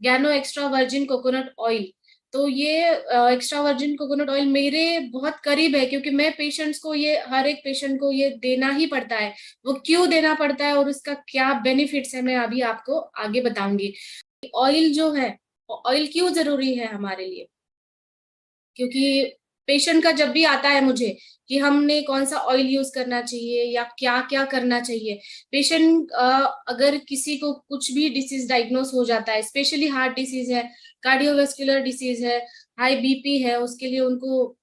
गैनो extra virgin coconut oil. तो ये extra virgin coconut oil मेरे बहुत करीब है, क्योंकि मैं पेशेंट्स को ये, हर एक पेशेंट को ये देना ही पड़ता है। वो क्यों देना पड़ता है और उसका क्या बेनिफिट्स है, मैं अभी आपको आगे बताऊंगी। ऑयल जो है, ऑयल क्यों जरूरी है हमारे लिए, क्योंकि पेशेंट का जब भी आता है मुझे कि हमने कौन सा ऑयल यूज करना चाहिए या क्या क्या करना चाहिए, पेशेंट अगर किसी को कुछ भी डिसीज डायग्नोस हो जाता है, स्पेशली हार्ट डिसीज है, कार्डियोवास्कुलर डिसीज है, हाई बीपी है, उसके लिए उनको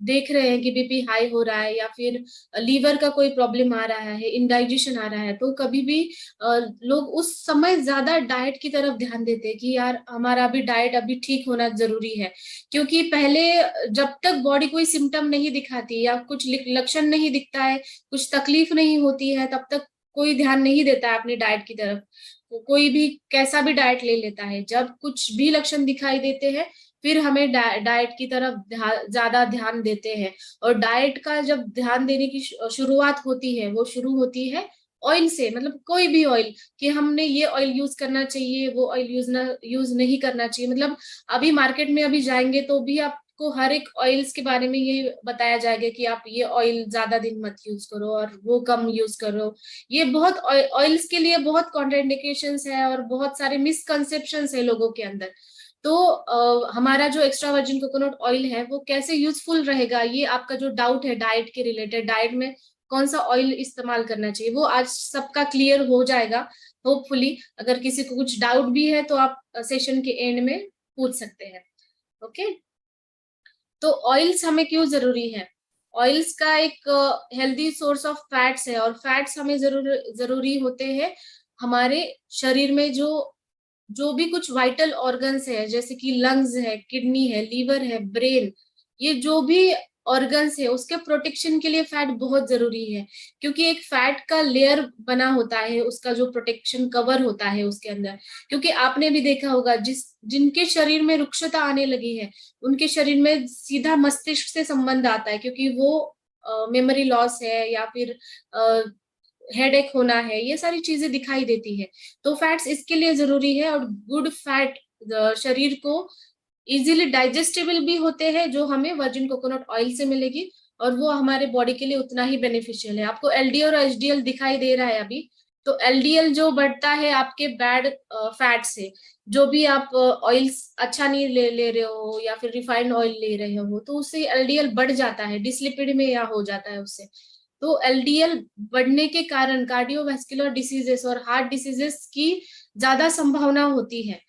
देख रहे हैं कि बीपी हाई हो रहा है, या फिर लीवर का कोई प्रॉब्लम आ रहा है, इंडाइजेशन आ रहा है, तो कभी भी लोग उस समय ज्यादा डाइट की तरफ ध्यान देते हैं कि यार हमारा अभी डाइट अभी ठीक होना जरूरी है। क्योंकि पहले जब तक बॉडी कोई सिम्टम नहीं दिखाती या कुछ लक्षण नहीं दिखता है, कुछ तकलीफ नहीं होती है, तब तक कोई ध्यान नहीं देता है अपनी डाइट की तरफ। कोई भी कैसा भी डाइट ले लेता है, जब कुछ भी लक्षण दिखाई देते हैं फिर हमें डाइट की तरफ ज्यादा ध्यान देते हैं। और डाइट का जब ध्यान देने की शुरुआत होती है, वो शुरू होती है ऑयल से, मतलब कोई भी ऑयल, कि हमने ये ऑयल यूज करना चाहिए, वो ऑयल यूज नहीं करना चाहिए। मतलब अभी मार्केट में अभी जाएंगे तो भी आपको हर एक ऑयल्स के बारे में ये बताया जाएगा कि आप ये ऑयल ज्यादा दिन मत यूज करो और वो कम यूज करो। ये बहुत ऑयल्स के लिए बहुत कॉन्ट्राइंडिकेशंस है और बहुत सारे मिसकंसेप्शंस है लोगों के अंदर। तो हमारा जो एक्स्ट्रा वर्जिन कोकोनट ऑयल है वो कैसे यूजफुल रहेगा, ये आपका जो डाउट है डाइट के रिलेटेड, डाइट में कौन सा ऑयल इस्तेमाल करना चाहिए, वो आज सबका क्लियर हो जाएगा होपफुली। अगर किसी को कुछ डाउट भी है तो आप सेशन के एंड में पूछ सकते हैं। ओके, तो ऑयल्स हमें क्यों जरूरी है? ऑयल्स का एक हेल्दी सोर्स ऑफ फैट्स है, और फैट्स हमें जरूरी होते हैं हमारे शरीर में जो जो भी कुछ वाइटल ऑर्गन्स है, जैसे कि लंग्स है, किडनी है, लीवर है, ब्रेन, ये जो भी ऑर्गन्स है उसके प्रोटेक्शन के लिए फैट बहुत जरूरी है। क्योंकि एक फैट का लेयर बना होता है, उसका जो प्रोटेक्शन कवर होता है उसके अंदर। क्योंकि आपने भी देखा होगा जिनके शरीर में रुक्षता आने लगी है, उनके शरीर में सीधा मस्तिष्क से संबंध आता है, क्योंकि वो मेमोरी लॉस है या फिर हेडेक होना है, ये सारी चीजें दिखाई देती है। तो फैट्स इसके लिए जरूरी है। और गुड फैट शरीर को इजीली डाइजेस्टेबल भी होते हैं, जो हमें वर्जिन कोकोनट ऑयल से मिलेगी, और वो हमारे बॉडी के लिए उतना ही बेनिफिशियल है। आपको एलडीएल और एचडीएल दिखाई दे रहा है अभी। तो एलडीएल जो बढ़ता है आपके बैड फैट से, जो भी आप ऑयल्स अच्छा नहीं ले रहे हो या फिर रिफाइंड ऑयल ले रहे हो, तो उससे एलडीएल बढ़ जाता है, डिस्लिपिड में या हो जाता है उससे। तो एलडीएल बढ़ने के कारण कार्डियोवास्कुलर डिसीजेस और हार्ट डिसीजेस की ज्यादा संभावना होती है।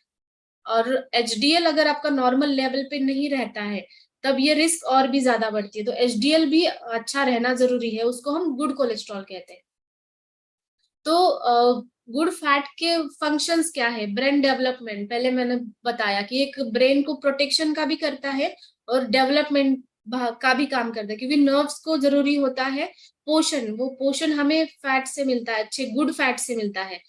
और एचडीएल अगर आपका नॉर्मल लेवल पे नहीं रहता है, तब ये रिस्क और भी ज्यादा बढ़ती है। तो एचडीएल भी अच्छा रहना जरूरी है, उसको हम गुड कोलेस्ट्रॉल कहते हैं। तो गुड फैट के फंक्शंस क्या है? ब्रेन डेवलपमेंट, पहले मैंने बताया कि एक ब्रेन को प्रोटेक्शन का भी करता है और डेवलपमेंट का भी काम करता है, क्योंकि नर्व्स को जरूरी होता है पोषण। वो पोषण हमें फैट से मिलता है, अच्छे गुड फैट से मिलता है।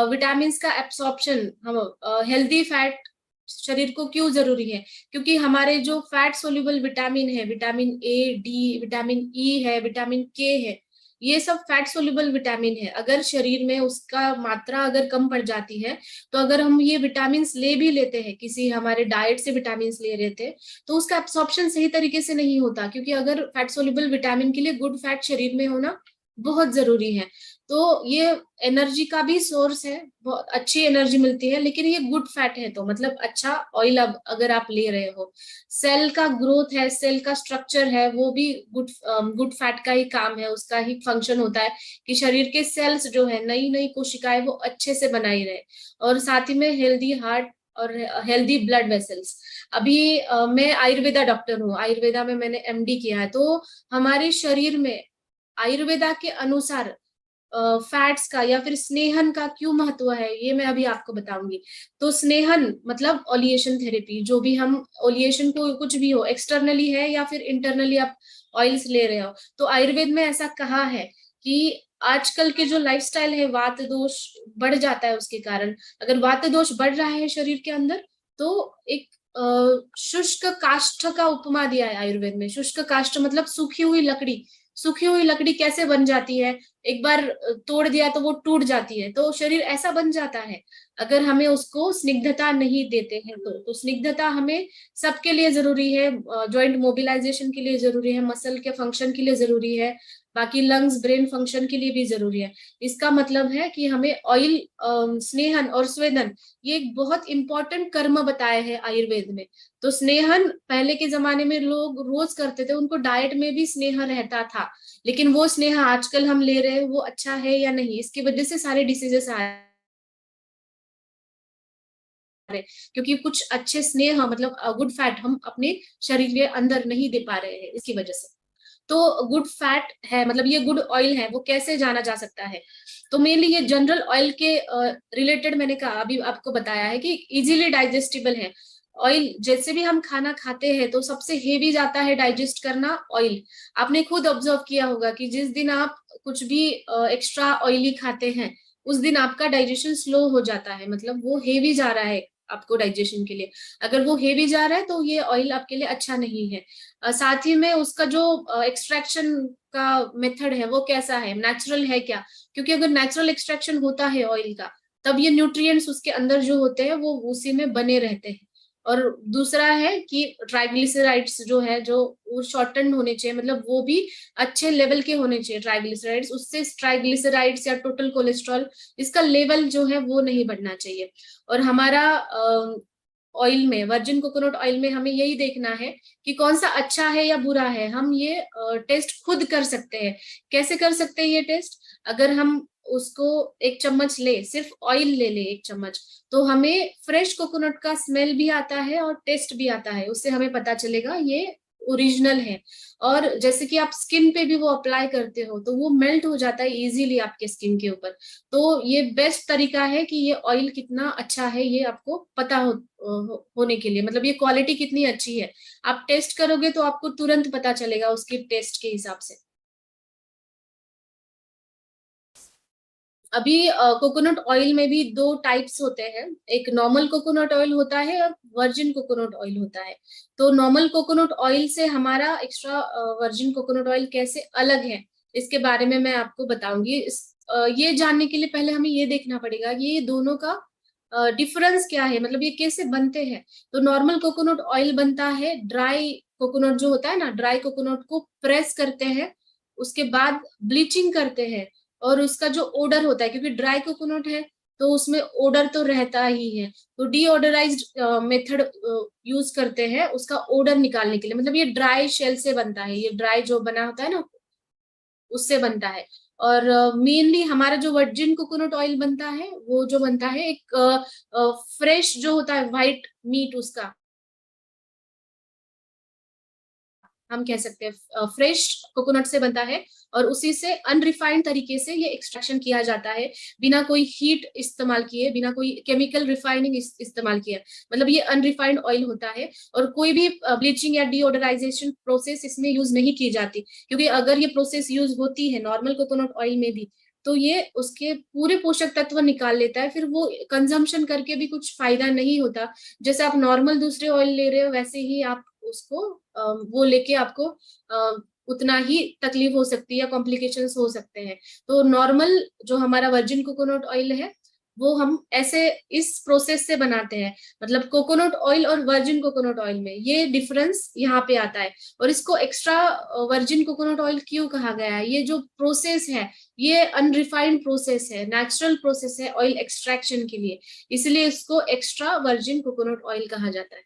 विटामिन का एब्सॉर्प्शन, हम हेल्दी फैट शरीर को क्यों जरूरी है? क्योंकि हमारे जो फैट सोल्यूबल विटामिन है, vitamin A, D, vitamin E है, विटामिन के है, ये सब फैट सोल्यूबल विटामिन है। अगर शरीर में उसका मात्रा अगर कम पड़ जाती है, तो अगर हम ये विटामिन ले भी लेते हैं, किसी हमारे डाइट से विटामिन ले रहे थे, तो उसका एब्सॉर्प्शन सही तरीके से नहीं होता। क्योंकि अगर फैट सोल्यूबल विटामिन के लिए गुड फैट शरीर में होना बहुत जरूरी है। तो ये एनर्जी का भी सोर्स है, बहुत अच्छी एनर्जी मिलती है, लेकिन ये गुड फैट है, तो मतलब अच्छा ऑयल अगर आप ले रहे हो। सेल का ग्रोथ है, सेल का स्ट्रक्चर है, वो भी गुड फैट का ही काम है, उसका ही फंक्शन होता है कि शरीर के सेल्स जो है, नई नई कोशिकाएं, वो अच्छे से बनाई रहे। और साथ ही में हेल्दी हार्ट और हेल्दी ब्लड वेसल्स। अभी मैं आयुर्वेदा डॉक्टर हूँ, आयुर्वेदा में मैंने एमडी किया है। तो हमारे शरीर में आयुर्वेदा के अनुसार फैट्स का या फिर स्नेहन का क्यों महत्व है, ये मैं अभी आपको बताऊंगी। तो स्नेहन मतलब ओलिएशन थेरेपी, जो भी हम ओलिएशन को कुछ भी हो, एक्सटर्नली है या फिर इंटरनली आप ऑयल्स ले रहे हो, तो आयुर्वेद में ऐसा कहा है कि आजकल के जो लाइफस्टाइल है, वात दोष बढ़ जाता है उसके कारण। अगर वात दोष बढ़ रहा है शरीर के अंदर, तो एक शुष्क काष्ठ का उपमा दिया है आयुर्वेद में। शुष्क काष्ठ मतलब सूखी हुई लकड़ी। सूखी हुई लकड़ी कैसे बन जाती है? एक बार तोड़ दिया तो वो टूट जाती है, तो शरीर ऐसा बन जाता है। अगर हमें उसको स्निग्धता नहीं देते हैं तो स्निग्धता हमें सबके लिए जरूरी है, जॉइंट मोबिलाइजेशन के लिए जरूरी है, मसल के फंक्शन के लिए जरूरी है, बाकी लंग्स ब्रेन फंक्शन के लिए भी जरूरी है। इसका मतलब है कि हमें ऑयल स्नेहन और स्वेदन ये एक बहुत इंपॉर्टेंट कर्म बताए हैं आयुर्वेद में। तो स्नेहन पहले के जमाने में लोग रोज करते थे, उनको डाइट में भी स्नेह रहता था, लेकिन वो स्नेह आजकल हम ले रहे हैं वो अच्छा है या नहीं, इसकी वजह से सारे डिसीजेस आ रहे, क्योंकि कुछ अच्छे स्नेह मतलब गुड फैट हम अपने शरीर के अंदर नहीं दे पा रहे हैं इसकी वजह से। तो गुड फैट है मतलब ये गुड ऑयल है, वो कैसे जाना जा सकता है? तो मेनली ये जनरल ऑयल के रिलेटेड मैंने कहा अभी आपको बताया है कि इजीली डाइजेस्टिबल है। ऑयल जैसे भी हम खाना खाते हैं तो सबसे हेवी जाता है डाइजेस्ट करना ऑयल। आपने खुद ऑब्जर्व किया होगा कि जिस दिन आप कुछ भी एक्स्ट्रा ऑयली खाते हैं उस दिन आपका डाइजेशन स्लो हो जाता है, मतलब वो हेवी जा रहा है आपको डाइजेशन के लिए। अगर वो हेवी जा रहा है तो ये ऑयल आपके लिए अच्छा नहीं है। साथ ही में उसका जो एक्सट्रैक्शन का मेथड है वो कैसा है, नेचुरल है क्या? क्योंकि अगर नेचुरल एक्सट्रैक्शन होता है ऑयल का तब ये न्यूट्रिएंट्स उसके अंदर जो होते हैं वो उसी में बने रहते हैं। और दूसरा है कि ट्राइग्लिसराइड्स जो है जो वो शॉर्टन होने चाहिए, मतलब वो भी अच्छे लेवल के होने चाहिए ट्राइग्लिसराइड्स, उससे ट्राइग्लिसराइड्स या टोटल कोलेस्ट्रॉल इसका लेवल जो है वो नहीं बढ़ना चाहिए। और हमारा ऑयल में, वर्जिन कोकोनट ऑयल में हमें यही देखना है कि कौन सा अच्छा है या बुरा है। हम ये टेस्ट खुद कर सकते हैं। कैसे कर सकते हैं ये टेस्ट? अगर हम उसको एक चम्मच ले, सिर्फ ऑयल ले ले एक चम्मच, तो हमें फ्रेश कोकोनट का स्मेल भी आता है और टेस्ट भी आता है, उससे हमें पता चलेगा ये ओरिजिनल है। और जैसे कि आप स्किन पे भी वो अप्लाई करते हो तो वो मेल्ट हो जाता है इजीली आपके स्किन के ऊपर। तो ये बेस्ट तरीका है कि ये ऑयल कितना अच्छा है ये आपको पता होने के लिए, मतलब ये क्वालिटी कितनी अच्छी है आप टेस्ट करोगे तो आपको तुरंत पता चलेगा उसकी टेस्ट के हिसाब से। अभी कोकोनट ऑयल में भी दो टाइप्स होते हैं, एक नॉर्मल कोकोनट ऑयल होता है और वर्जिन कोकोनट ऑयल होता है। तो नॉर्मल कोकोनट ऑयल से हमारा एक्स्ट्रा वर्जिन कोकोनट ऑयल कैसे अलग है इसके बारे में मैं आपको बताऊंगी। ये जानने के लिए पहले हमें ये देखना पड़ेगा कि ये दोनों का डिफरेंस क्या है, मतलब ये कैसे बनते हैं। तो नॉर्मल कोकोनट ऑयल बनता है ड्राई कोकोनट जो होता है ना, ड्राई कोकोनट को प्रेस करते हैं, उसके बाद ब्लीचिंग करते हैं, और उसका जो ओडर होता है क्योंकि ड्राई कोकोनट है तो उसमें ओडर तो रहता ही है, तो डीओडराइज्ड मेथड यूज करते हैं उसका ओडर निकालने के लिए। मतलब ये ड्राई शेल से बनता है, ये ड्राई जो बना होता है ना उससे बनता है। और मेनली हमारा जो वर्जिन कोकोनट ऑयल बनता है वो जो बनता है एक फ्रेश जो होता है व्हाइट मीट उसका, हम कह सकते हैं फ्रेश कोकोनट से बनता है, और उसी से अनरिफाइंड तरीके से ये एक्सट्रैक्शन किया जाता है, बिना कोई हीट इस्तेमाल किए, बिना कोई केमिकल रिफाइनिंग इस्तेमाल किए। मतलब ये अनरिफाइंड ऑयल होता है और कोई भी ब्लीचिंग या डीओडराइजेशन प्रोसेस इसमें यूज नहीं की जाती, क्योंकि अगर ये प्रोसेस यूज होती है नॉर्मल कोकोनट ऑयल में भी तो ये उसके पूरे पोषक तत्व निकाल लेता है, फिर वो कंजम्पशन करके भी कुछ फायदा नहीं होता। जैसे आप नॉर्मल दूसरे ऑयल ले रहे हो वैसे ही आप उसको वो लेके आपको उतना ही तकलीफ हो सकती है या कॉम्प्लिकेशंस हो सकते हैं। तो नॉर्मल जो हमारा वर्जिन कोकोनट ऑयल है वो हम ऐसे इस प्रोसेस से बनाते हैं, मतलब कोकोनट ऑयल और वर्जिन कोकोनट ऑयल में ये डिफरेंस यहाँ पे आता है। और इसको एक्स्ट्रा वर्जिन कोकोनट ऑयल क्यों कहा गया है? ये जो प्रोसेस है ये अनरिफाइंड प्रोसेस है, नेचुरल प्रोसेस है ऑयल एक्सट्रैक्शन के लिए, इसलिए इसको एक्स्ट्रा वर्जिन कोकोनट ऑयल कहा जाता है,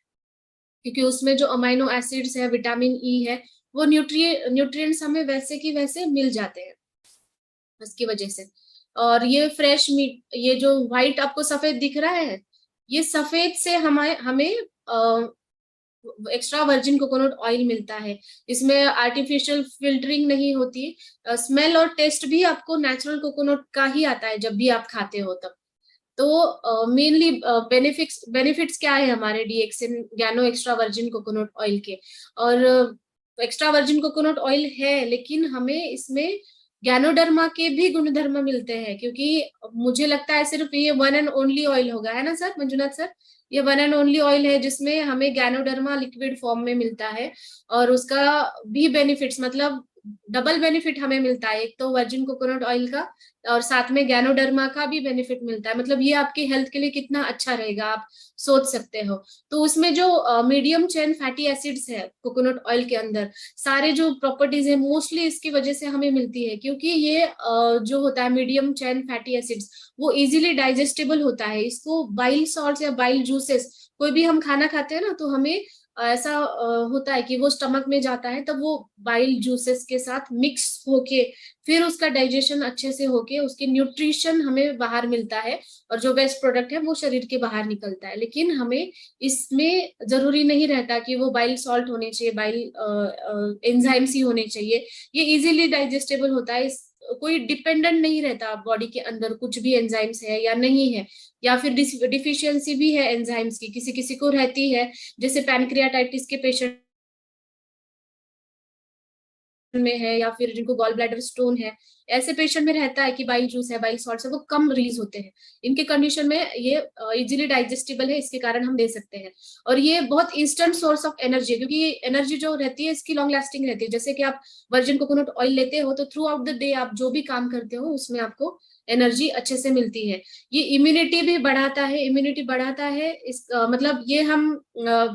क्योंकि उसमें जो अमाइनो एसिड्स है, विटामिन ई है, वो न्यूट्रिएंट्स हमें वैसे की वैसे मिल जाते हैं इसकी वजह से। और ये फ्रेश मीट, ये जो व्हाइट आपको सफेद दिख रहा है, ये सफेद से हमें हमें एक्स्ट्रा वर्जिन कोकोनट ऑयल मिलता है। इसमें आर्टिफिशियल फिल्टरिंग नहीं होती, स्मेल और टेस्ट भी आपको नेचुरल कोकोनट का ही आता है जब भी आप खाते हो तब। तो मेनली बेनिफिट्स क्या है हमारे डीएक्सिन गैनो एक्स्ट्रा वर्जिन कोकोनट ऑयल के? और एक्स्ट्रा वर्जिन कोकोनट ऑयल है लेकिन हमें इसमें गैनोडर्मा के भी गुणधर्म मिलते हैं, क्योंकि मुझे लगता है सिर्फ ये वन एंड ओनली ऑयल होगा, है ना सर मंजुनाथ सर? ये वन एंड ओनली ऑयल है जिसमें हमें गैनोडर्मा लिक्विड फॉर्म में मिलता है, और उसका भी बेनिफिट्स मतलब डबल बेनिफिट हमें मिलता है। एक तो वर्जिन कोकोनट ऑयल का और साथ में गैनोडर्मा का भी बेनिफिट मिलता है। मतलब ये आपके हेल्थ के लिए कितना अच्छा रहेगा आप सोच सकते हो। तो उसमें जो मीडियम चेन फैटी एसिड्स है कोकोनट ऑयल के अंदर, सारे जो प्रॉपर्टीज है मोस्टली इसकी वजह से हमें मिलती है, क्योंकि ये जो होता है मीडियम चेन फैटी एसिड्स, वो इजीली डाइजेस्टेबल होता है। इसको बाइल सॉल्ट या बाइल जूसेस, कोई भी हम खाना खाते हैं ना, तो हमें ऐसा होता है कि वो स्टमक में जाता है, तब वो बाइल जूसेस के साथ मिक्स होके फिर उसका डाइजेशन अच्छे से होके उसके न्यूट्रिशन हमें बाहर मिलता है, और जो वेस्ट प्रोडक्ट है वो शरीर के बाहर निकलता है। लेकिन हमें इसमें जरूरी नहीं रहता कि वो बाइल सॉल्ट होने चाहिए, बाइल एंजाइम्स ही होने चाहिए। ये इजीली डाइजेस्टेबल होता है। कोई डिपेंडेंट नहीं रहता बॉडी के अंदर कुछ भी एंजाइम्स है या नहीं है, या फिर डिफिशियंसी भी है एंजाइम्स की, किसी किसी को रहती है, जैसे पैनक्रियाटाइटिस के पेशेंट में है, या फिर जिनको गॉल ब्लैडर स्टोन है, ऐसे पेशेंट में रहता है कि बाइल जूस है, बाइल सॉल्ट है, वो कम रिलीज होते हैं। इनके कंडीशन में ये इजीली डाइजेस्टेबल है, इसके कारण हम दे सकते हैं। और ये बहुत इंस्टेंट सोर्स ऑफ एनर्जी है, क्योंकि ये एनर्जी जो रहती है इसकी लॉन्ग लास्टिंग रहती है। जैसे कि आप वर्जिन कोकोनट ऑयल लेते हो तो थ्रू आउट द डे आप जो भी काम करते हो उसमें आपको एनर्जी अच्छे से मिलती है। ये इम्यूनिटी भी बढ़ाता है, इम्यूनिटी बढ़ाता है इस मतलब ये हम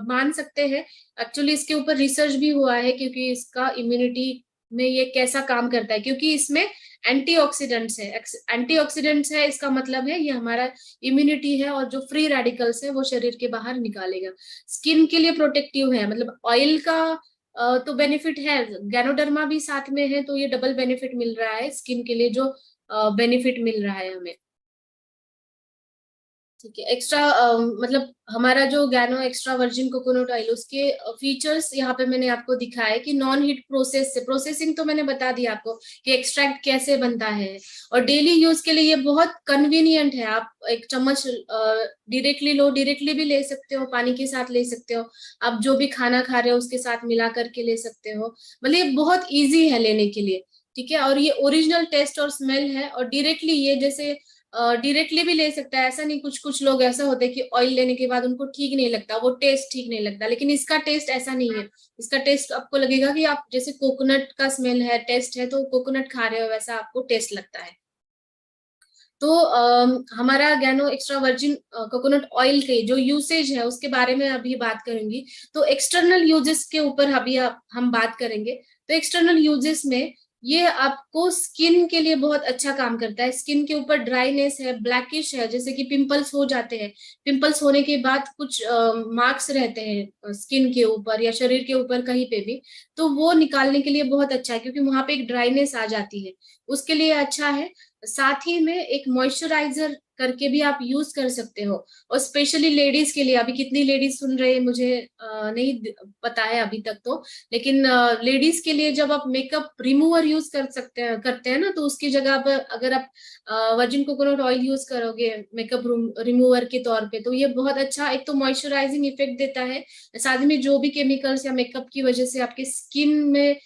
मान सकते हैं। एक्चुअली इसके ऊपर रिसर्च भी हुआ है, क्योंकि इसका इम्यूनिटी में ये कैसा काम करता है, क्योंकि इसमें एंटीऑक्सीडेंट्स है। एंटीऑक्सीडेंट्स है इसका मतलब है ये हमारा इम्यूनिटी है, और जो फ्री रेडिकल्स है वो शरीर के बाहर निकालेगा। स्किन के लिए प्रोटेक्टिव है, मतलब ऑयल का तो बेनिफिट है, गैनोडर्मा भी साथ में है, तो ये डबल बेनिफिट मिल रहा है स्किन के लिए, जो बेनिफिट मिल रहा है हमें। ठीक है। एक्स्ट्रा मतलब हमारा जो गैनो एक्स्ट्रा वर्जिन कोकोनट ऑयल, उसके फीचर्स यहाँ पे मैंने आपको दिखाया है कि नॉन हीट प्रोसेस से, प्रोसेसिंग तो मैंने बता दिया आपको कि एक्सट्रैक्ट कैसे बनता है। और डेली यूज के लिए ये बहुत कन्वीनियंट है। आप एक चम्मच डायरेक्टली लो, डायरेक्टली भी ले सकते हो, पानी के साथ ले सकते हो, आप जो भी खाना खा रहे हो उसके साथ मिला करके ले सकते हो। मतलब ये बहुत ईजी है लेने के लिए। ठीक है। और ये ओरिजिनल टेस्ट और स्मेल है, और डायरेक्टली ये जैसे डायरेक्टली भी ले सकता है, ऐसा नहीं। कुछ कुछ लोग ऐसा होता है कि ऑयल लेने के बाद उनको ठीक नहीं लगता, वो टेस्ट ठीक नहीं लगता, लेकिन इसका टेस्ट ऐसा नहीं है। इसका टेस्ट आपको लगेगा कि आप जैसे कोकोनट का स्मेल है, टेस्ट है, तो कोकोनट खा रहे हो वैसा आपको टेस्ट लगता है। तो हमारा गैनो एक्स्ट्रा वर्जिन कोकोनट ऑयल के जो यूसेज है उसके बारे में अभी बात करेंगी। तो एक्सटर्नल यूजेस के ऊपर अभी हम बात करेंगे। तो एक्सटर्नल यूजेस में ये आपको स्किन के लिए बहुत अच्छा काम करता है। स्किन के ऊपर ड्राइनेस है, ब्लैकिश है, जैसे कि पिंपल्स हो जाते हैं, पिंपल्स होने के बाद कुछ मार्क्स रहते हैं स्किन के ऊपर या शरीर के ऊपर कहीं पे भी, तो वो निकालने के लिए बहुत अच्छा है, क्योंकि वहां पे एक ड्राइनेस आ जाती है, उसके लिए अच्छा है। साथ ही में एक मॉइस्चराइजर करके भी आप यूज कर सकते हो। और स्पेशली लेडीज के लिए, अभी कितनी लेडीज सुन रहे हैं मुझे नहीं पता है अभी तक तो, लेकिन लेडीज के लिए जब आप मेकअप रिमूवर यूज करते हैं ना, तो उसकी जगह पर अगर आप वर्जिन कोकोनट ऑयल यूज करोगे मेकअप रिमूवर के तौर पे, तो ये बहुत अच्छा, एक तो मॉइस्चराइजिंग इफेक्ट देता है, साथ में जो भी केमिकल्स या मेकअप की वजह से आपके स्किन में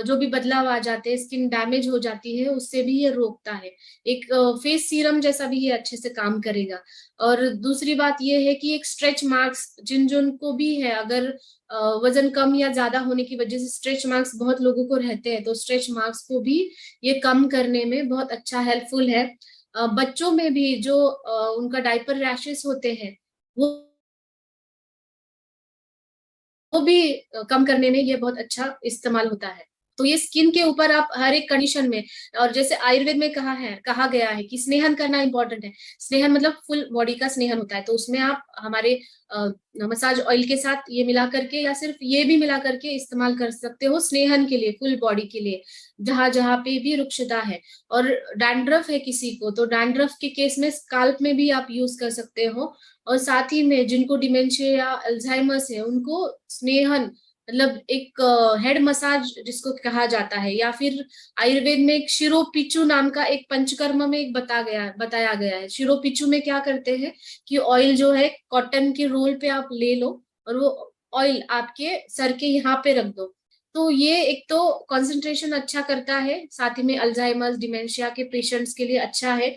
जो भी बदलाव आ जाते हैं, स्किन डैमेज हो जाती है, उससे भी ये रोकता है। एक फेस सीरम जैसा भी ये अच्छे से काम करेगा। और दूसरी बात ये है कि एक स्ट्रेच मार्क्स जिन जिन को भी है, अगर वजन कम या ज्यादा होने की वजह से स्ट्रेच मार्क्स बहुत लोगों को रहते हैं, तो स्ट्रेच मार्क्स को भी ये कम करने में बहुत अच्छा हेल्पफुल है। बच्चों में भी जो उनका डायपर रैशेस होते हैं, वो भी कम करने में ये बहुत अच्छा इस्तेमाल होता है। तो ये स्किन के ऊपर आप हर एक कंडीशन में, और जैसे आयुर्वेद में कहा गया है कि स्नेहन करना इंपॉर्टेंट है। स्नेहन मतलब फुल बॉडी का स्नेहन होता है, तो उसमें आप हमारे मसाज ऑयल के साथ ये मिला करके या सिर्फ ये भी मिला करके इस्तेमाल कर सकते हो स्नेहन के लिए, फुल बॉडी के लिए, जहां जहां पे भी रुक्षता है। और डैंड्रफ है किसी को, तो डैंड्रफ के केस में स्काल्प में भी आप यूज कर सकते हो। और साथ ही में जिनको डिमेंशिया या अल्जाइमर्स है, उनको स्नेहन मतलब एक हेड मसाज जिसको कहा जाता है, या फिर आयुर्वेद में एक शिरो पिचू नाम का एक पंचकर्म में एक बताया गया है। शिरो पिचू में क्या करते हैं कि ऑयल जो है कॉटन के रोल पे आप ले लो, और वो ऑयल आपके सर के यहाँ पे रख दो। तो ये एक तो कंसंट्रेशन अच्छा करता है, साथ ही में अल्जाइमर्स डिमेंशिया के पेशेंट्स के लिए अच्छा है।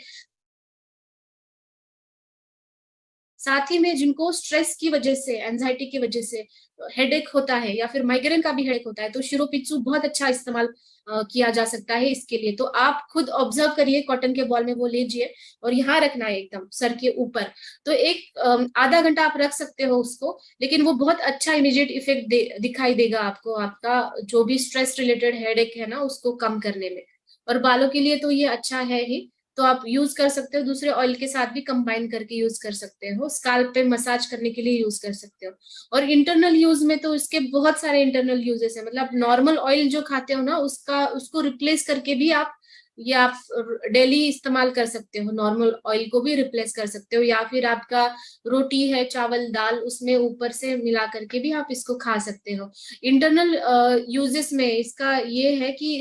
साथ ही में जिनको स्ट्रेस की वजह से, एंजाइटी की वजह से हेडेक होता है या फिर माइग्रेन का भी हेडेक होता है, तो शिरोपित्सु बहुत अच्छा इस्तेमाल किया जा सकता है इसके लिए। तो आप खुद ऑब्जर्व करिए, कॉटन के बॉल में वो लीजिए और यहाँ रखना है एकदम सर के ऊपर। तो एक आधा घंटा आप रख सकते हो उसको, लेकिन वो बहुत अच्छा इमीडिएट इफेक्ट दिखाई देगा आपको, आपका जो भी स्ट्रेस रिलेटेड हेडेक है ना उसको कम करने में। और बालों के लिए तो ये अच्छा है ही, तो आप यूज कर सकते हो, दूसरे ऑयल के साथ भी कंबाइन करके यूज कर सकते हो, स्काल्प पे मसाज करने के लिए यूज कर सकते हो। और इंटरनल यूज में तो इसके बहुत सारे इंटरनल यूजेस है, मतलब नॉर्मल ऑयल जो खाते हो ना उसका उसको रिप्लेस करके भी आप, ये आप डेली इस्तेमाल कर सकते हो, नॉर्मल ऑयल को भी रिप्लेस कर सकते हो, या फिर आपका रोटी है चावल दाल उसमें ऊपर से मिला करके भी आप इसको खा सकते हो। इंटरनल यूजेस में इसका ये है कि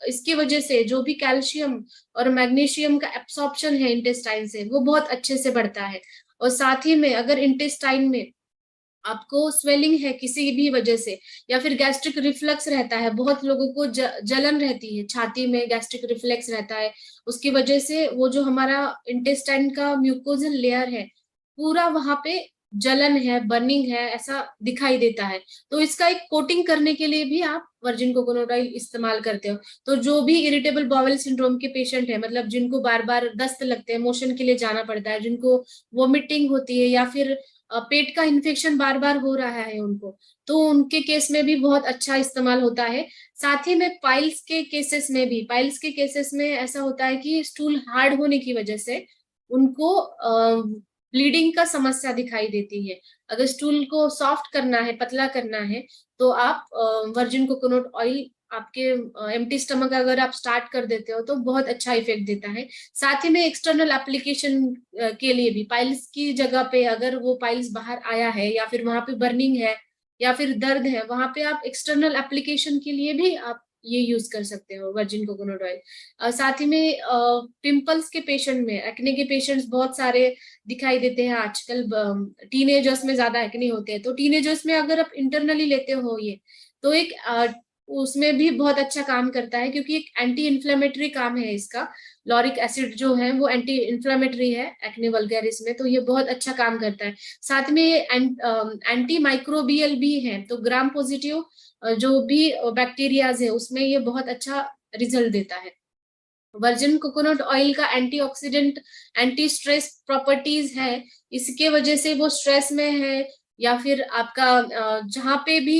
इसकी वजह से जो भी कैल्शियम और मैग्नीशियम का एब्सॉर्प्शन है इंटेस्टाइन से वो बहुत अच्छे से बढ़ता है। और साथ ही में अगर इंटेस्टाइन में आपको स्वेलिंग है किसी भी वजह से, या फिर गैस्ट्रिक रिफ्लक्स रहता है, बहुत लोगों को जलन रहती है छाती में, गैस्ट्रिक रिफ्लेक्स रहता है, उसकी वजह से वो जो हमारा इंटेस्टाइन का म्यूकोजल लेयर है पूरा वहां पे जलन है, बर्निंग है, ऐसा दिखाई देता है। तो इसका एक कोटिंग करने के लिए भी आप वर्जिन कोकोनट ऑयल इस्तेमाल करते हो। तो जो भी इरिटेबल बाउल सिंड्रोम के पेशेंट है, मतलब जिनको बार बार दस्त लगते हैं, मोशन के लिए जाना पड़ता है, जिनको वोमिटिंग होती है, या फिर पेट का इन्फेक्शन बार बार हो रहा है उनको, तो उनके केस में भी बहुत अच्छा इस्तेमाल होता है। साथ ही में पाइल्स के केसेस में भी, पाइल्स के केसेस में ऐसा होता है कि स्टूल हार्ड होने की वजह से उनको ब्लीडिंग का समस्या दिखाई देती है। अगर स्टूल को सॉफ्ट करना है, पतला करना है, तो आप वर्जिन कोकोनट ऑयल आपके एम्प्टी स्टमक अगर आप स्टार्ट कर देते हो तो बहुत अच्छा इफेक्ट देता है। साथ ही में एक्सटर्नल एप्लीकेशन के लिए भी, पाइल्स की जगह पे अगर वो पाइल्स बाहर आया है या फिर वहां पे बर्निंग है या फिर दर्द है, वहां पे आप एक्सटर्नल एप्लीकेशन के लिए भी आप ये यूज कर सकते हो वर्जिन कोकोनट ऑयल। साथ ही में पिंपल्स के पेशेंट में, एक्ने के पेशेंट्स बहुत सारे दिखाई देते हैं आजकल, टीनेजर्स में ज्यादा एक्ने होते हैं, तो टीनेजर्स में अगर आप इंटरनली लेते हो ये, तो एक उसमें भी बहुत अच्छा काम करता है, क्योंकि एक एंटी इन्फ्लेमेटरी काम है इसका। लॉरिक एसिड जो है वो एंटी इन्फ्लेमेटरी है एक्ने वल्गैरिस में, तो ये बहुत अच्छा काम करता है। साथ में ये एंटी माइक्रोबियल भी है, तो ग्राम पॉजिटिव जो भी बैक्टीरियाज है उसमें ये बहुत अच्छा रिजल्ट देता है। वर्जिन कोकोनट ऑयल का एंटीऑक्सीडेंट, एंटी स्ट्रेस प्रॉपर्टीज है, इसके वजह से वो स्ट्रेस में है या फिर आपका जहाँ पे भी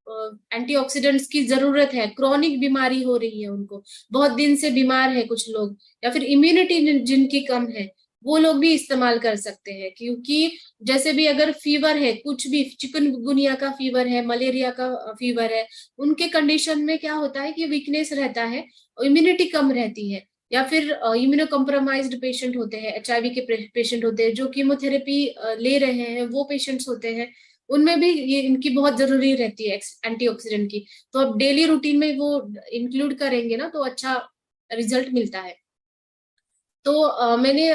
एंटीऑक्सीडेंट्स की जरूरत है, क्रॉनिक बीमारी हो रही है उनको, बहुत दिन से बीमार है कुछ लोग, या फिर इम्यूनिटी जिनकी कम है, वो लोग भी इस्तेमाल कर सकते हैं। क्योंकि जैसे भी अगर फीवर है, कुछ भी चिकनगुनिया का फीवर है, मलेरिया का फीवर है, उनके कंडीशन में क्या होता है कि वीकनेस रहता है, इम्यूनिटी कम रहती है, या फिर इम्यूनो कम्प्रोमाइज्ड पेशेंट होते हैं, एचआईवी के पेशेंट होते हैं, जो कीमोथेरेपी ले रहे हैं, वो पेशेंट्स होते हैं, उनमें भी ये इनकी बहुत जरूरी रहती है एंटीऑक्सीडेंट की। तो अब डेली रूटीन में वो इंक्लूड करेंगे ना तो अच्छा रिजल्ट मिलता है। तो मैंने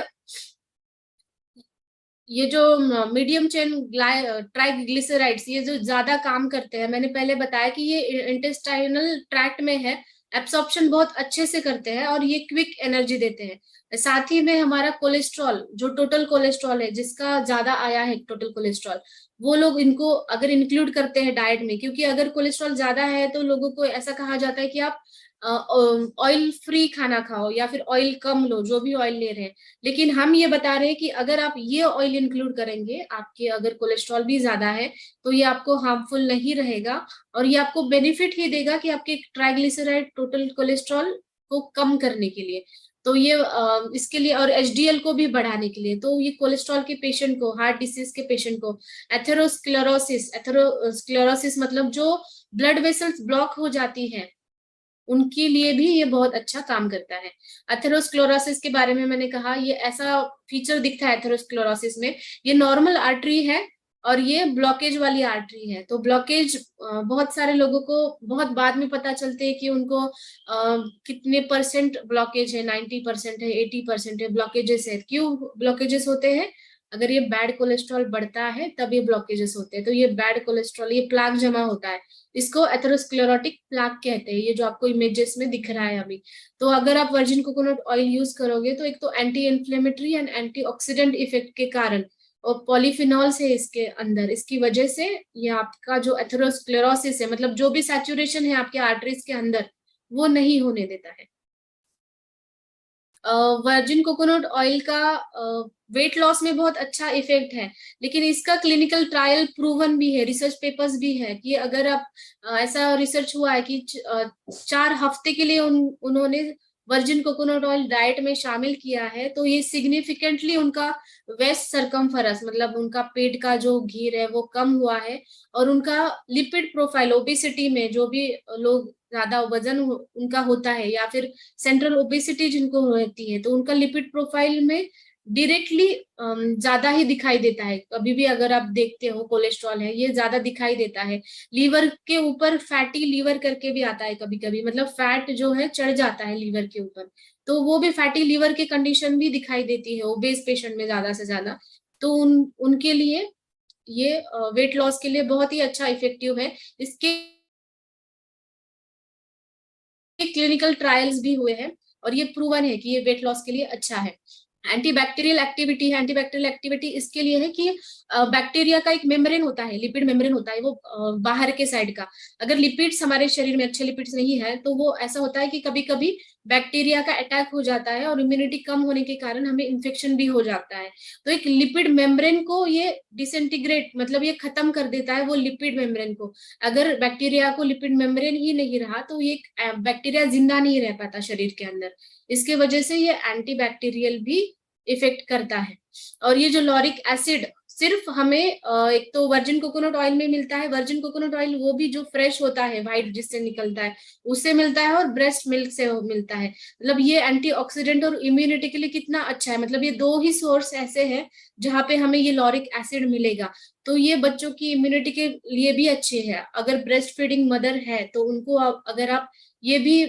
ये जो मीडियम चेन ट्राइग्लिसराइड्स, ये जो ज्यादा काम करते हैं, मैंने पहले बताया कि ये इंटेस्टाइनल ट्रैक्ट में है, एब्सॉर्प्शन बहुत अच्छे से करते हैं और ये क्विक एनर्जी देते हैं। साथ ही में हमारा कोलेस्ट्रॉल, जो टोटल कोलेस्ट्रॉल है जिसका ज्यादा आया है टोटल कोलेस्ट्रॉल, वो लोग इनको अगर इंक्लूड करते हैं डाइट में, क्योंकि अगर कोलेस्ट्रॉल ज्यादा है तो लोगों को ऐसा कहा जाता है कि आप ऑयल फ्री खाना खाओ या फिर ऑयल कम लो, जो भी ऑयल ले रहे हैं। लेकिन हम ये बता रहे हैं कि अगर आप ये ऑयल इंक्लूड करेंगे, आपके अगर कोलेस्ट्रॉल भी ज्यादा है तो ये आपको हार्मफुल नहीं रहेगा, और ये आपको बेनिफिट ही देगा कि आपके ट्राइग्लिसराइड टोटल कोलेस्ट्रॉल को कम करने के लिए। तो ये इसके लिए, और एचडीएल को भी बढ़ाने के लिए, तो ये कोलेस्ट्रॉल के पेशेंट को, हार्ट डिसीज के पेशेंट को, एथेरोस्क्लेरोसिस, एथेरोस्क्लेरोसिस मतलब जो ब्लड वेसल्स ब्लॉक हो जाती है उनके लिए भी ये बहुत अच्छा काम करता है। एथेरोस्क्लेरोसिस के बारे में मैंने कहा, ये ऐसा फीचर दिखता है एथेरोस्क्लेरोसिस में, ये नॉर्मल आर्टरी है और ये ब्लॉकेज वाली आर्टरी है। तो ब्लॉकेज बहुत सारे लोगों को बहुत बाद में पता चलते हैं कि उनको कितने परसेंट ब्लॉकेज है, 90% है, 80% है, ब्लॉकेजेस है। क्यों ब्लॉकेजेस होते हैं? अगर ये बैड कोलेस्ट्रॉल बढ़ता है तब ये ब्लॉकेजेस होते हैं। तो ये बैड कोलेस्ट्रॉल, ये प्लाक जमा होता है, इसको एथेरोस्क्लेरोटिक प्लाक कहते हैं, ये जो आपको इमेजेस में दिख रहा है अभी। तो अगर आप वर्जिन कोकोनट ऑयल यूज करोगे तो एक तो anti inflammatory and anti oxidant effect के कारण, और पॉलीफिनॉल्स है इसके अंदर, इसकी वजह से ये आपका जो एथेरोस्क्लेरोसिस है, मतलब जो भी सैचुरेशन है आपके आर्टरीज के अंदर, वो नहीं होने देता है। वर्जिन कोकोनट ऑयल का वेट लॉस में बहुत अच्छा इफेक्ट है, लेकिन इसका क्लिनिकल ट्रायल प्रूवन भी है, रिसर्च पेपर्स भी है कि अगर आप ऐसा रिसर्च हुआ है कि 4 हफ्ते के लिए उन्होंने वर्जिन कोकोनट ऑयल डाइट में शामिल किया है, तो ये सिग्निफिकेंटली उनका वेस्ट सरकमफेरस, मतलब उनका पेट का जो घेर है वो कम हुआ है, और उनका लिपिड प्रोफाइल, ओबेसिटी में जो भी लोग ज्यादा वजन उनका होता है या फिर सेंट्रल ओबेसिटी जिनको रहती है, तो उनका लिपिड प्रोफाइल में डायरेक्टली ज्यादा ही दिखाई देता है। कभी भी अगर आप देखते हो कोलेस्ट्रॉल है ये ज्यादा दिखाई देता है। लीवर के ऊपर फैटी लीवर करके भी आता है कभी कभी, मतलब फैट जो है चढ़ जाता है लीवर के ऊपर, तो वो भी फैटी लीवर की कंडीशन भी दिखाई देती है ओबेस पेशेंट में ज्यादा से ज्यादा। तो उनके लिए ये वेट लॉस के लिए बहुत ही अच्छा इफेक्टिव है। इसके क्लिनिकल ट्रायल्स भी हुए हैं और ये प्रूवन है कि ये वेट लॉस के लिए अच्छा है। एंटीबैक्टीरियल एक्टिविटी है, एंटीबैक्टीरियल एक्टिविटी इसके लिए है कि बैक्टीरिया का एक मेम्ब्रेन होता है, लिपिड मेम्ब्रेन होता है वो बाहर के साइड का। अगर लिपिड्स हमारे शरीर में अच्छे लिपिड्स नहीं है तो वो ऐसा होता है कि कभी कभी बैक्टीरिया का अटैक हो जाता है और इम्यूनिटी कम होने के कारण हमें इन्फेक्शन भी हो जाता है। तो एक लिपिड मेम्ब्रेन को ये डिसइंटीग्रेट, मतलब ये खत्म कर देता है वो लिपिड मेम्ब्रेन को। अगर बैक्टीरिया को लिपिड मेम्ब्रेन ही नहीं रहा तो ये बैक्टीरिया जिंदा नहीं रह पाता शरीर के अंदर। इसके वजह से ये एंटीबैक्टीरियल भी इफेक्ट करता है। और ये जो लॉरिक एसिड सिर्फ हमें एक तो वर्जिन कोकोनट ऑयल में मिलता है, वर्जिन कोकोनट ऑयल वो भी जो फ्रेश होता है व्हाइट जिससे निकलता है उससे मिलता है, और ब्रेस्ट मिल्क से मिलता है। मतलब ये एंटीऑक्सीडेंट और इम्यूनिटी के लिए कितना अच्छा है, मतलब ये 2 ही सोर्स ऐसे हैं जहाँ पे हमें ये लॉरिक एसिड मिलेगा। तो ये बच्चों की इम्यूनिटी के लिए भी अच्छे है। अगर ब्रेस्ट फीडिंग मदर है तो उनको अगर आप ये भी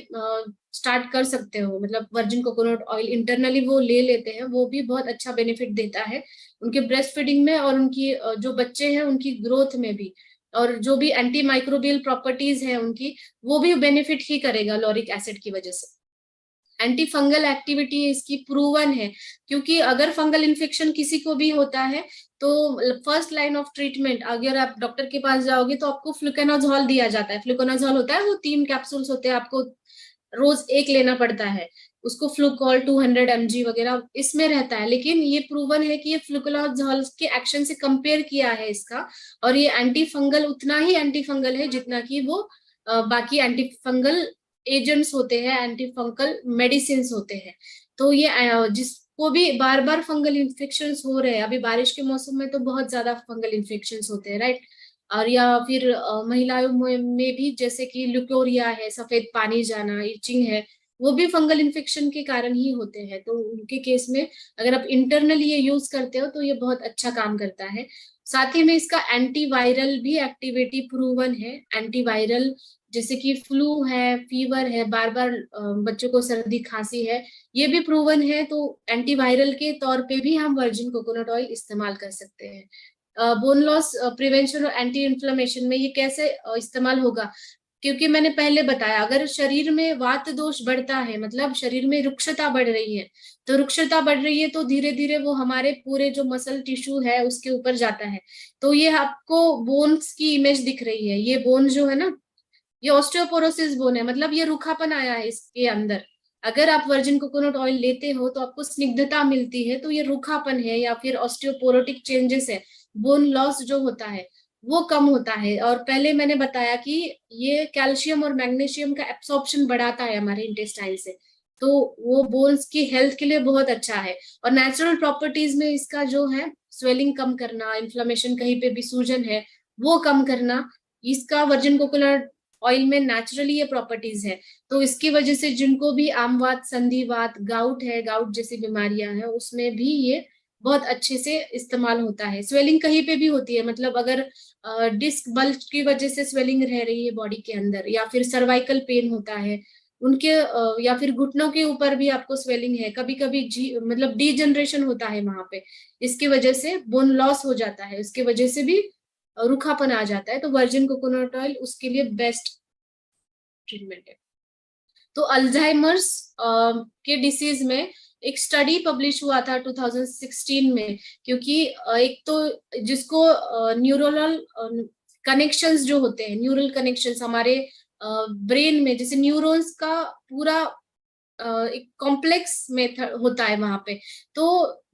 स्टार्ट कर सकते हो, मतलब वर्जिन कोकोनट ऑयल इंटरनली वो ले लेते हैं, वो भी बहुत अच्छा बेनिफिट देता है उनके ब्रेस्ट फीडिंग में और उनकी जो बच्चे हैं उनकी ग्रोथ में भी। और जो भी एंटी माइक्रोबियल प्रॉपर्टीज है उनकी, वो भी बेनिफिट ही करेगा लॉरिक एसिड की वजह से। एंटी फंगल एक्टिविटी इसकी प्रूवन है, क्योंकि अगर फंगल इन्फेक्शन किसी को भी होता है तो फर्स्ट लाइन ऑफ ट्रीटमेंट अगर आप डॉक्टर के पास जाओगे तो आपको फ्लुकोनाजोल दिया जाता है। फ्लुकोनाजोल होता है वो 3 कैप्सूल्स होते हैं, आपको रोज एक लेना पड़ता है उसको। फ्लूकॉल 200 mg वगैरह इसमें रहता है, लेकिन ये प्रूवन है कि ये फ्लुकोनाजोल के एक्शन से कंपेयर किया है इसका, और ये एंटी फंगल उतना ही एंटी फंगल है जितना कि वो बाकी एंटी फंगल एजेंट्स होते हैं, एंटी फंगल मेडिसिन होते हैं। तो ये जिसको भी बार बार फंगल इन्फेक्शन हो रहे हैं, अभी बारिश के मौसम में तो बहुत ज्यादा फंगल इन्फेक्शन होते हैं, राइट। और या फिर महिलाओं में भी जैसे कि ल्यूकोरिया है, सफेद पानी जाना, इचिंग है, वो भी फंगल इन्फेक्शन के कारण ही होते हैं। तो उनके केस में अगर आप इंटरनली ये यूज करते हो तो ये बहुत अच्छा काम करता है। साथ ही में इसका एंटीवायरल भी एक्टिविटी प्रूवन है। एंटीवायरल जैसे कि फ्लू है, फीवर है, बार बार बच्चों को सर्दी खांसी है, ये भी प्रूवन है। तो एंटीवायरल के तौर पे भी हम वर्जिन कोकोनट ऑयल इस्तेमाल कर सकते हैं। बोन लॉस प्रिवेंशन और एंटी इन्फ्लेमेशन में ये कैसे इस्तेमाल होगा, क्योंकि मैंने पहले बताया अगर शरीर में वात दोष बढ़ता है, मतलब शरीर में रुक्षता बढ़ रही है, तो रुक्षता बढ़ रही है तो धीरे धीरे वो हमारे पूरे जो मसल टिश्यू है उसके ऊपर जाता है। तो ये आपको बोन्स की इमेज दिख रही है, ये बोन जो है ना, ये ऑस्टियोपोरोसिस बोन है, मतलब ये रूखापन आया है इसके अंदर। अगर आप वर्जिन कोकोनट ऑयल लेते हो तो आपको स्निग्धता मिलती है, तो ये रूखापन है या फिर ऑस्टियोपोरोटिक चेंजेस है, बोन लॉस जो होता है वो कम होता है। और पहले मैंने बताया कि ये कैल्शियम और मैग्नीशियम का एब्सॉर्प्शन बढ़ाता है हमारे इंटेस्टाइन से, तो वो बोन्स की हेल्थ के लिए बहुत अच्छा है। और नेचुरल प्रॉपर्टीज में इसका जो है स्वेलिंग कम करना, इन्फ्लेमेशन कहीं पे भी सूजन है वो कम करना, इसका वर्जिन कोकोनट ऑयल में नेचुरली ये प्रॉपर्टीज है। तो इसकी वजह से जिनको भी आमवात, संधिवात, गाउट है, गाउट जैसी बीमारियां हैं उसमें भी ये बहुत अच्छे से इस्तेमाल होता है। स्वेलिंग कहीं पे भी होती है, मतलब अगर डिस्क बल्ज की वजह से स्वेलिंग रह रही है बॉडी के अंदर, या फिर सर्वाइकल पेन होता है उनके या फिर घुटनों के ऊपर भी आपको स्वेलिंग है, कभी कभी मतलब डीजनरेशन होता है वहां पे, इसकी वजह से बोन लॉस हो जाता है, उसकी वजह से भी रूखापन आ जाता है, तो वर्जिन कोकोनट ऑयल उसके लिए बेस्ट ट्रीटमेंट है। तो अल्जाइमर्स के डिसीज में एक स्टडी पब्लिश हुआ था 2016 में, क्योंकि एक तो जिसको न्यूरोनल कनेक्शंस जो होते हैं, न्यूरल कनेक्शंस हमारे ब्रेन में, जैसे न्यूरॉन्स का पूरा एक कॉम्प्लेक्स मेथड होता है वहां पे, तो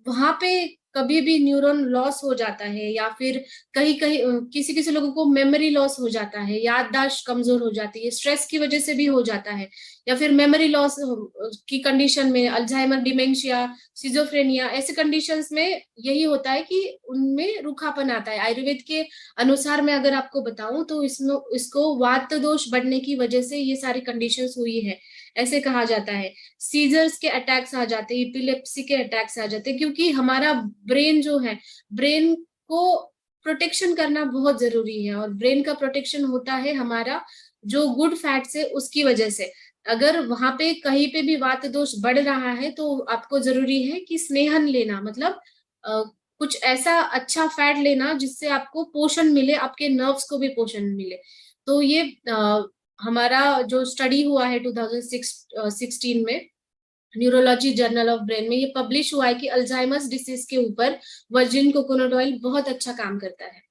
वहां पे कभी भी न्यूरॉन लॉस हो जाता है, या फिर कहीं कहीं किसी किसी लोगों को मेमोरी लॉस हो जाता है, याददाश्त कमजोर हो जाती है, स्ट्रेस की वजह से भी हो जाता है, या फिर मेमोरी लॉस की कंडीशन में, अल्जाइमर, डिमेंशिया, सिजोफ्रेनिया, ऐसे कंडीशंस में यही होता है कि उनमें रूखापन आता है। आयुर्वेद के अनुसार मैं अगर आपको बताऊं तो इसमें इसको वात दोष बढ़ने की वजह से ये सारी कंडीशंस हुई है, ऐसे कहा जाता है। सीजर्स के अटैक्स आ जाते हैं, इपिलेप्सी के अटैक्स आ जाते हैं, क्योंकि हमारा ब्रेन जो है, ब्रेन को प्रोटेक्शन करना बहुत जरूरी है, और ब्रेन का प्रोटेक्शन होता है हमारा जो गुड फैट्स है उसकी वजह से। अगर वहां पे कहीं पे भी वात दोष बढ़ रहा है तो आपको जरूरी है कि स्नेहन लेना, मतलब कुछ ऐसा अच्छा फैट लेना जिससे आपको पोषण मिले, आपके नर्व्स को भी पोषण मिले। तो ये हमारा जो स्टडी हुआ है 2016 में, न्यूरोलॉजी जर्नल ऑफ ब्रेन में, ये पब्लिश हुआ है कि अल्जाइमर्स डिसीज के ऊपर वर्जिन कोकोनट ऑयल बहुत अच्छा काम करता है।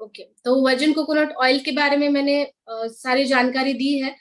ओके, तो वर्जिन कोकोनट ऑयल के बारे में मैंने सारी जानकारी दी है।